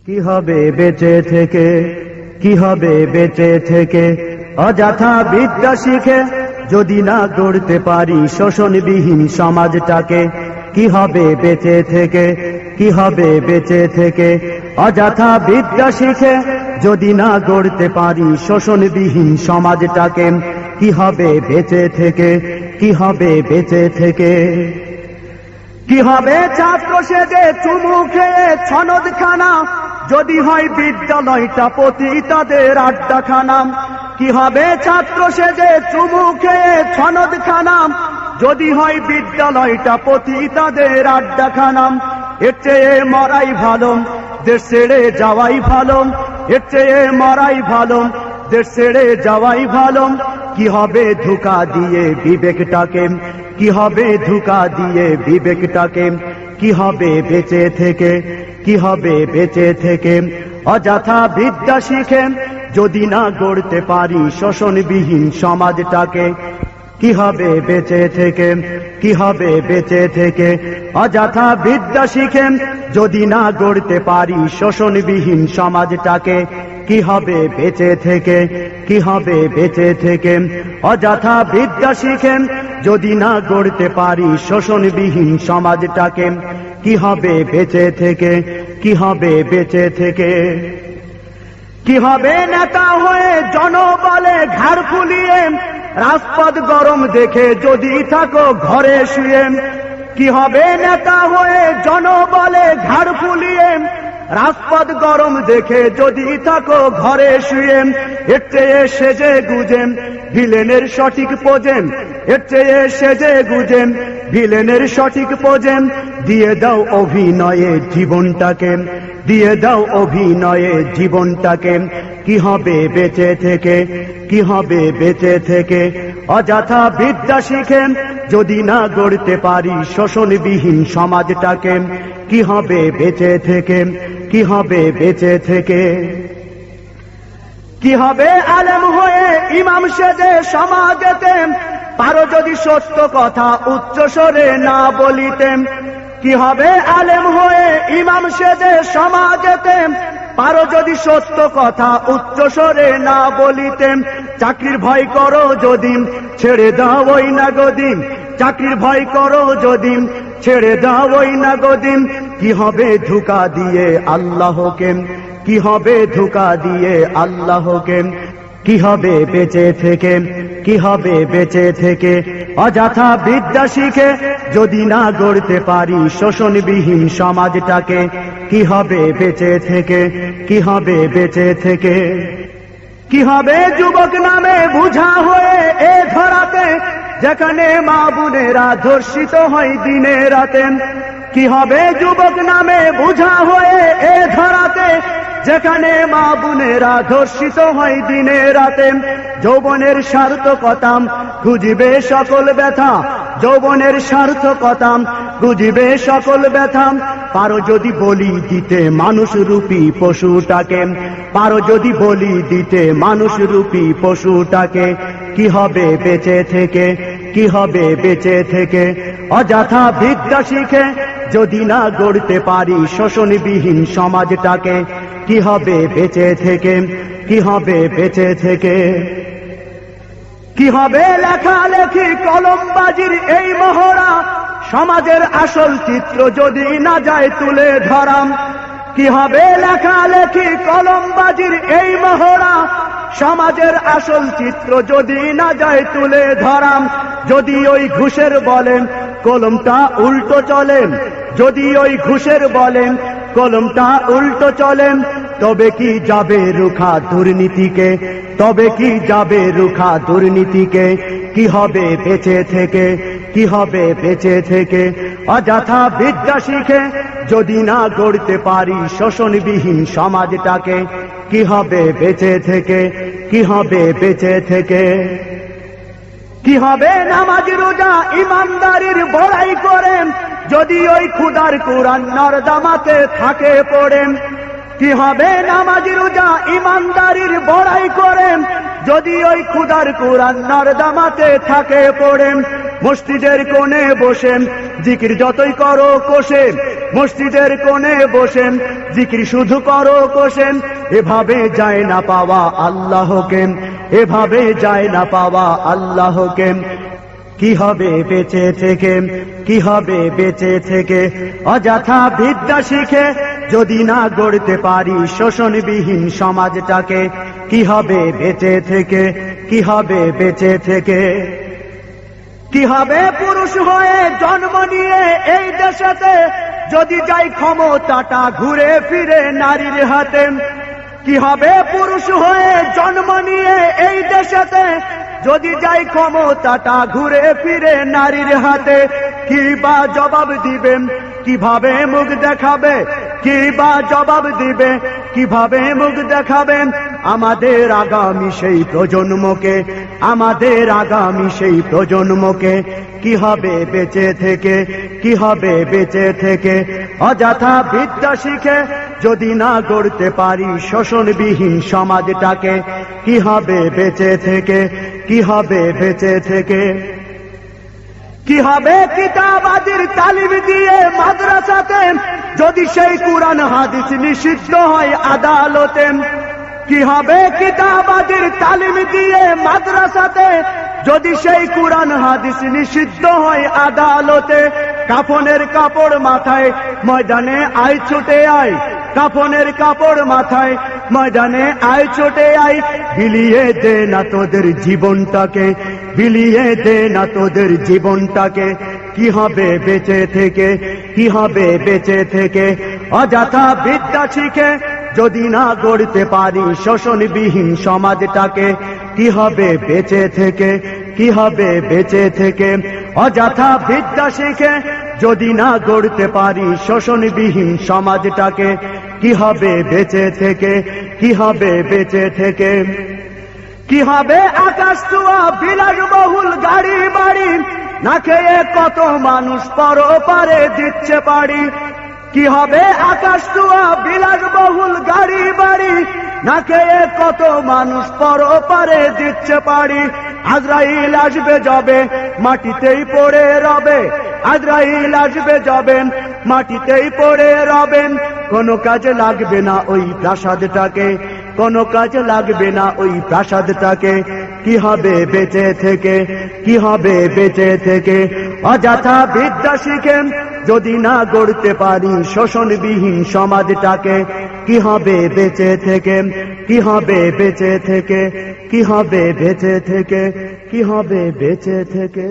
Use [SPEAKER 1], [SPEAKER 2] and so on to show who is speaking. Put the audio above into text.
[SPEAKER 1] কি হবে বেঁচে থেকে, কি হবে বেঁচে থেকে অযথা বিদ্যা শিখে যদি না গড়তে পারি শোষণবিহীন সমাজটাকে। কি হবে বেঁচে থেকে, কি হবে বেঁচে থেকে অযথা বিদ্যা শিখে যদি না গড়তে পারি শোষণবিহীন সমাজটাকে। কি হবে বেঁচে থেকে, কি হবে বেঁচে থেকে। কি হবে ছাত্র সেজে চুমু খেয়ে ছনদখানা যদি হয় বিদ্যালয়টা পতিতাদের আড্ডাখানা। কি হবে ছাত্র সেজে চুমু খেয়ে ছনদখানা যদি হয় বিদ্যালয়টা পতিতাদের আড্ডাখানা। এর চেয়ে মরাই ভালো, দেশ ছেড়ে যাওয়াই ভালো। এর চেয়ে মরাই ভালো, দেশ ছেড়ে যাওয়াই ভালো। কি হবে ধোঁকা দিয়ে বিবেকটাকে, কি হবে ধোঁকা দিয়ে বিবেকটাকে। কি হবে বেঁচে থেকে, কি হবে বেঁচে থেকে অযথা বিদ্যা শিখে যদি না গড়তে পারি শোষণবিহীন সমাজটাকে। কি হবে বেঁচে থেকে, কি হবে বেঁচে থেকে অযথা বিদ্যা শিখে যদি না গড়তে পারি শোষণবিহীন সমাজটাকে। কি হবে বেঁচে থেকে, কি হবে বেঁচে থেকে অযথা বিদ্যা শিখে যদি না গড়তে পারি শোষণবিহীন সমাজটাকে। কি হবে বেঁচে থেকে, কি হবে বেঁচে থেকে। কি হবে নেতা হয়ে জনবলে ঘাড় ফুলিয়ে রাজপথ গরম দেখে যদি থাকো ঘরে শুয়ে। কি হবে নেতা হয়ে জনবলে ঘাড় ফুলিয়ে রাজপথ গরম দেখে যদি থাকো ঘরে শুয়ে। এর চেয়ে সেজে গুজে ভিলেনের সঠিক পোজেন, এর চেয়ে সেজে গুজে ভিলেনের সঠিক পোজেন দিয়ে দাও অভিনয়ে জীবনটাকে, দিয়ে দাও অভিনয়ে জীবনটাকে। কি হবে বেঁচে থেকে, কি হবে বেঁচে থেকে অযথা বিদ্যা শিখে যদি না গড়তে পারি শোষণবিহীন সমাজটাকে। কি হবে বেঁচে থেকে, কি হবে বেঁচে থেকে। কি হবে আলেম হয়ে ইমাম সেজে সমাজেতে পারো যদি সত্য কথা উচ্চ স্বরে না বলিতেন। কি হবে আলেম হয়ে ইমাম সেজে সমাজেতে পারো যদি সত্য কথা উচ্চ স্বরে না বলিতেন। চাকরির ভয় করো যদি ছেড়ে দাও ওই না গদিন, চাকরির ভয় করো যদি ছেড়ে দাও ওই না গদিন। কি হবে ধোঁকা দিয়ে আল্লাহকে, কি হবে ধোঁকা দিয়ে আল্লাহকে। কি হবে বেঁচে থেকে, কি হবে বেঁচে থেকে অযথা বিদ্যা শিখে যদি না গড়তে পারি শোষণবিহীন সমাজটাকে। কি হবে বেঁচে থেকে, কি হবে বেঁচে থেকে। কি হবে যুবক নামে বুঝা হয়ে এ ধরাতে যেখানে মা বোনেরা ধর্ষিত হয় দিনে রাতে। কি হবে যুবক নামে বুঝা হয়ে এ ধরাতে যেখানে মা বোনেরা ধর্ষিত হয় দিনে রাতে। যৌবনের সার্থকতা খুঁজিবে সকল ব্যথা, যৌবনের সার্থকতা খুঁজিবে সকল ব্যথা। পারো যদি বলি দিতে মানুষ রূপী পশুটাকে, পারো যদি বলি দিতে মানুষ রূপী পশুটাকে। কি হবে বেঁচে থেকে, কি হবে বেঁচে থেকে অযথা বিদ্যা শিখে যদি না গড়তে পারি শোষণবিহীন সমাজটাকে। কি হবে বেঁচে থেকে, কি হবে বেঁচে থেকে। কি হবে লেখালেখি কলমবাজির এই মহড়া সমাজের আসল চিত্র যদি না যায় তুলে ধরাম। কি হবে লেখালেখি কলমবাজির এই মহড়া সমাজের আসল চিত্র যদি না যায় তুলে ধরাম। যদি ওই ঘুষের বলেন কলমটা উল্টো চলেন, যদি ওই ঘুষের বলেন কলমটা উল্টো চলেন তবে কি যাবে রুখা দুর্নীতিকে, তবে কি যাবে রুখা দুর্নীতিকে। কি হবে বেঁচে থেকে, কি হবে বেঁচে থেকে অযথা বিদ্যা শিখে যদি না গড়তে পারি শোষণবিহীন সমাজটাকে। কি হবে বেঁচে থেকে, কি হবে বেঁচে থেকে। কি হবে নামাজ রোজা ইমানদারির বড়াই করেন যদি ওই খুদার কোরআন নর্দমাতে থাকে পড়েন। কি হবে নামাজ রোজা ইমানদারির বড়াই করেন যদি ওই খুদার কোরআন নর্দমাতে থাকে পড়ে, মসজিদের কোণে বসে জিকির যতই করো কোষে, মসজিদের কোণে বসে জিকির শুধু করো কোষে, এভাবে যায় না পাওয়া আল্লাহকে, এভাবে যায় না পাওয়া আল্লাহকে। কি হবে বেঁচে থেকে, কি হবে বেঁচে থেকে, অযথা বিদ্যা শিখে যদি না গড়তে পারি শোষণবিহীন সমাজটাকে। কি হবে বেঁচে থেকে, কি হবে বেঁচে থেকে। কি হবে পুরুষ হয়ে জন্ম নিয়ে এই দেশেতে, যদি যাই ক্ষমতাটা ঘুরে ফিরে নারীর হাতে। কি হবে পুরুষ হয়ে জন্ম নিয়ে এই দেশেতে, যদি যাই ক্ষমতাটা ঘুরে ফিরে নারীর হাতে। কি বা জবাব দিবেন, কিভাবে মুখ দেখাবে, কি বা জবাব দিবে, কিভাবে মুখ দেখাবেন আমাদের আগামী সেই প্রজন্মকে, আমাদের আগামী সেই প্রজন্মকে। কি হবে বেঁচে থেকে, কি হবে বেঁচে থেকে, অযথা বিদ্যা শিখে যদি না গড়তে পারি শোষণবিহীন সমাজটাকে। কি হবে বেঁচে থেকে, কি হবে বেঁচে থেকে। কি হবে কিতাবাদির তালিম দিয়ে মাদ্রাসাতে, যদি সেই কুরআন হাদিস নিষিদ্ধ হয় আদালতে। কি হবে কিতাবাদির তালিম দিয়ে মাদ্রাসাতে, যদি সেই কুরআন হাদিস নিষিদ্ধ হয় আদালতে। কাফনের কাপড় মাথায় ময়দানে আয় ছুটে আয়, কাফনের কাপড় মাথায় ময়দানে আয় ছুটে আয়। বিলিয়ে দে না তোদের জীবনটাকে, বিলিয়ে দে না তোদের জীবনটাকে। কি হবে বেঁচে থেকে, কি হবে বেঁচে থেকে, অযথা বিদ্যা শিখে যদি না গড়তে পারি শোষণবিহীন সমাজটাকে। কি হবে বেঁচে থেকে, কি হবে বেঁচে থেকে, অযথা বিদ্যা শিখে যদি না গড়তে পারি শোষণবিহীন সমাজটাকে। কি হবে বেঁচে থেকে, কি হবে বেঁচে থেকে। কি হবে আকাশ ছোঁয়া বিলাসবহুল গাড়ি বাড়ি, না খেয়ে কত মানুষ পরপারে দিচ্ছে পাড়ি। কি হবে আকাশ ছোঁয়া বিলাসবহুল গাড়ি বাড়ি, না খেয়ে কত মানুষ পরপারে দিচ্ছে পাড়ি। আজরাইল আসবে যবে মাটিতেই পড়ে রবে, আজরাইল আসবে যবেন মাটিতেই পড়ে রবেন। কোনো কাজে লাগবে না ওই প্রাসাদটাকে, কোনো কাজে লাগবে না ওই প্রাসাদটাকে। কি হবে বেঁচে থেকে, কি হবে বেঁচে থেকে, অযথা বিদ্যা শিখেন যদি না গড়তে পারি শোষণবিহীন সমাজটাকে। কি হবে বেঁচে থেকে, কি হবে বেঁচে থেকে, কি হবে বেঁচে থেকে, কি হবে বেঁচে থেকে।